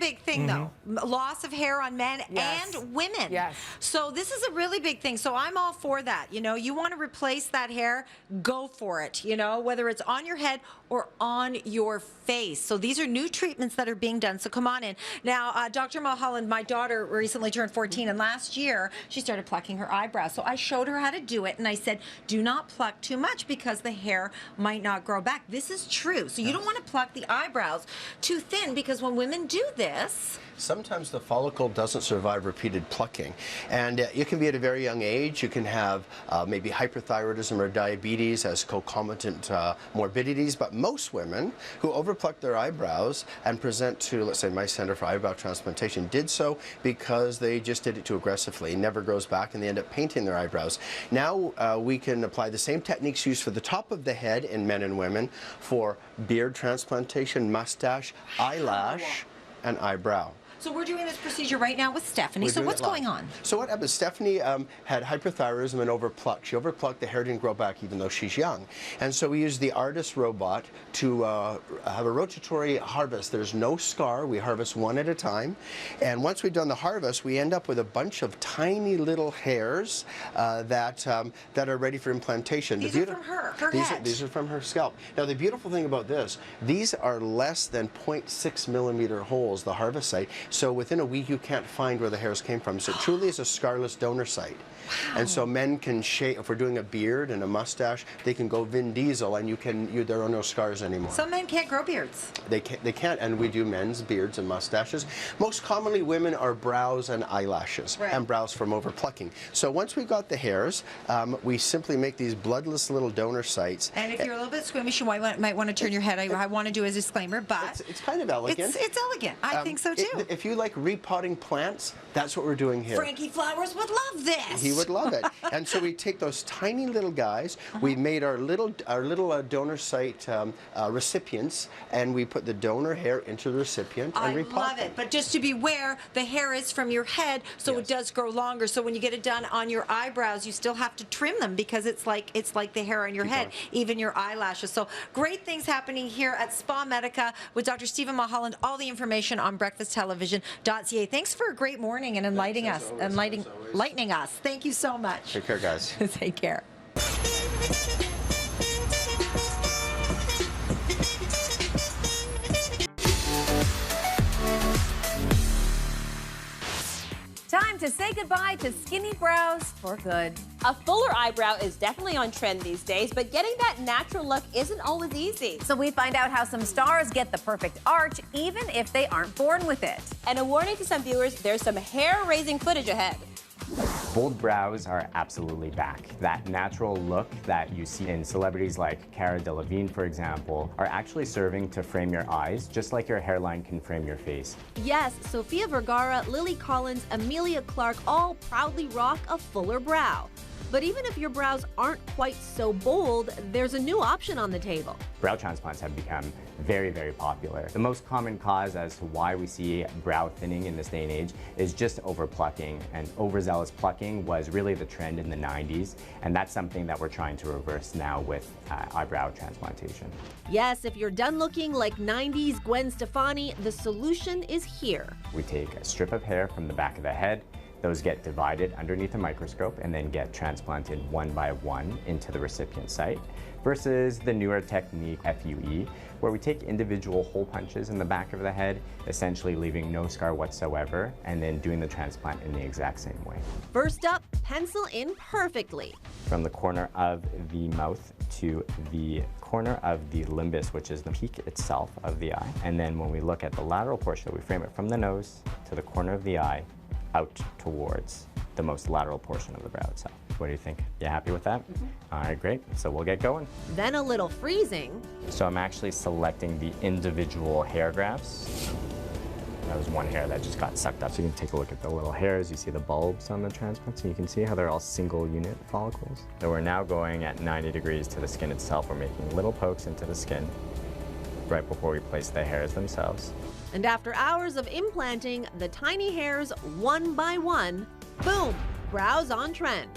big thing, though. Loss of hair on men and women. Yes. So this is a really big thing. So I'm all for that. You know, you want to replace that hair, go for it, you know, whether it's on your head or on your face. So these are new treatments that are being done. So come on in. Now, Dr. Mulholland, my daughter recently turned 14, and last year she started plucking her eyebrows. So I showed her how to do it, and I said, do not pluck too much because the hair might not grow back. This is true. So you don't want to pluck the eyebrows too thin, because when women do this, sometimes the follicle doesn't survive repeated plucking, and it can be at a very young age. You can have maybe hyperthyroidism or diabetes as concomitant morbidities, but most women who overpluck their eyebrows and present to, let's say, my Center for Eyebrow Transplantation did so because they just did it too aggressively. It never grows back, and they end up painting their eyebrows. Now we can apply the same techniques used for the top of the head in men and women for beard transplantation, mustache, eyelash, and eyebrow. so we're doing this procedure right now with Stephanie. So what's going on? So what happened? Stephanie had hyperthyroidism and overpluck. She overplucked. The hair didn't grow back even though she's young. And so we used the Artis robot to have a rotatory harvest. There's no scar. We harvest one at a time. And once we've done the harvest, we end up with a bunch of tiny little hairs that are ready for implantation. These are from her head. These are from her scalp. Now the beautiful thing about this, these are less than 0.6 millimeter holes, the harvest site. So within a week, you can't find where the hairs came from. So it truly is a scarless donor site. Wow. And so men can shave, if we're doing a beard and a mustache, they can go Vin Diesel, and there are no scars anymore. Some men can't grow beards. They can't, and we do men's beards and mustaches. Most commonly, women are brows and eyelashes, and brows from overplucking. So once we've got the hairs, we simply make these bloodless little donor sites. And if you're a little bit squeamish, you might want to turn your head. I want to do as a disclaimer, but it's kind of elegant. It's elegant. I think so too. If you like repotting plants, that's what we're doing here. Frankie Flowers would love this. He would love it. And so we take those tiny little guys. We made our little donor site recipients, and we put the donor hair into the recipient and repot. I love it. But just to be aware, the hair is from your head, so it does grow longer. So when you get it done on your eyebrows, you still have to trim them because it's like the hair on your head, even your eyelashes. So great things happening here at Spa Medica with Dr. Stephen Mulholland. All the information on breakfasttelevision.ca. Thanks for a great morning and enlightening us. Thank you so much. Take care, guys. Take care. Time to say goodbye to skinny brows for good. A fuller eyebrow is definitely on trend these days, but getting that natural look isn't always easy. So we find out how some stars get the perfect arch, even if they aren't born with it. And a warning to some viewers, there's some hair-raising footage ahead. Bold brows are absolutely back. That natural look that you see in celebrities like Cara Delevingne, for example, are actually serving to frame your eyes, just like your hairline can frame your face. Yes, Sofia Vergara, Lily Collins, Emilia Clarke all proudly rock a fuller brow. But even if your brows aren't quite so bold, there's a new option on the table. Brow transplants have become very, very popular. The most common cause as to why we see brow thinning in this day and age is just overplucking, and overzealous plucking was really the trend in the 90s, and that's something that we're trying to reverse now with eyebrow transplantation. Yes, if you're done looking like 90s Gwen Stefani, the solution is here. We take a strip of hair from the back of the head. Those get divided underneath a microscope and then get transplanted one by one into the recipient site, versus the newer technique, FUE, where we take individual hole punches in the back of the head, essentially leaving no scar whatsoever, and then doing the transplant in the exact same way. First up, pencil in perfectly. From the corner of the mouth to the corner of the limbus, which is the peak itself of the eye. And then when we look at the lateral portion, we frame it from the nose to the corner of the eye, out towards the most lateral portion of the brow itself. What do you think? You happy with that? All right, great. So we'll get going. Then a little freezing. So I'm actually selecting the individual hair grafts. That was one hair that just got sucked up. So you can take a look at the little hairs. You see the bulbs on the transplant, so you can see how they're all single unit follicles. So we're now going at 90 degrees to the skin itself. We're making little pokes into the skin right before we place the hairs themselves. And after hours of implanting, the tiny hairs, one by one, boom, brows on trend.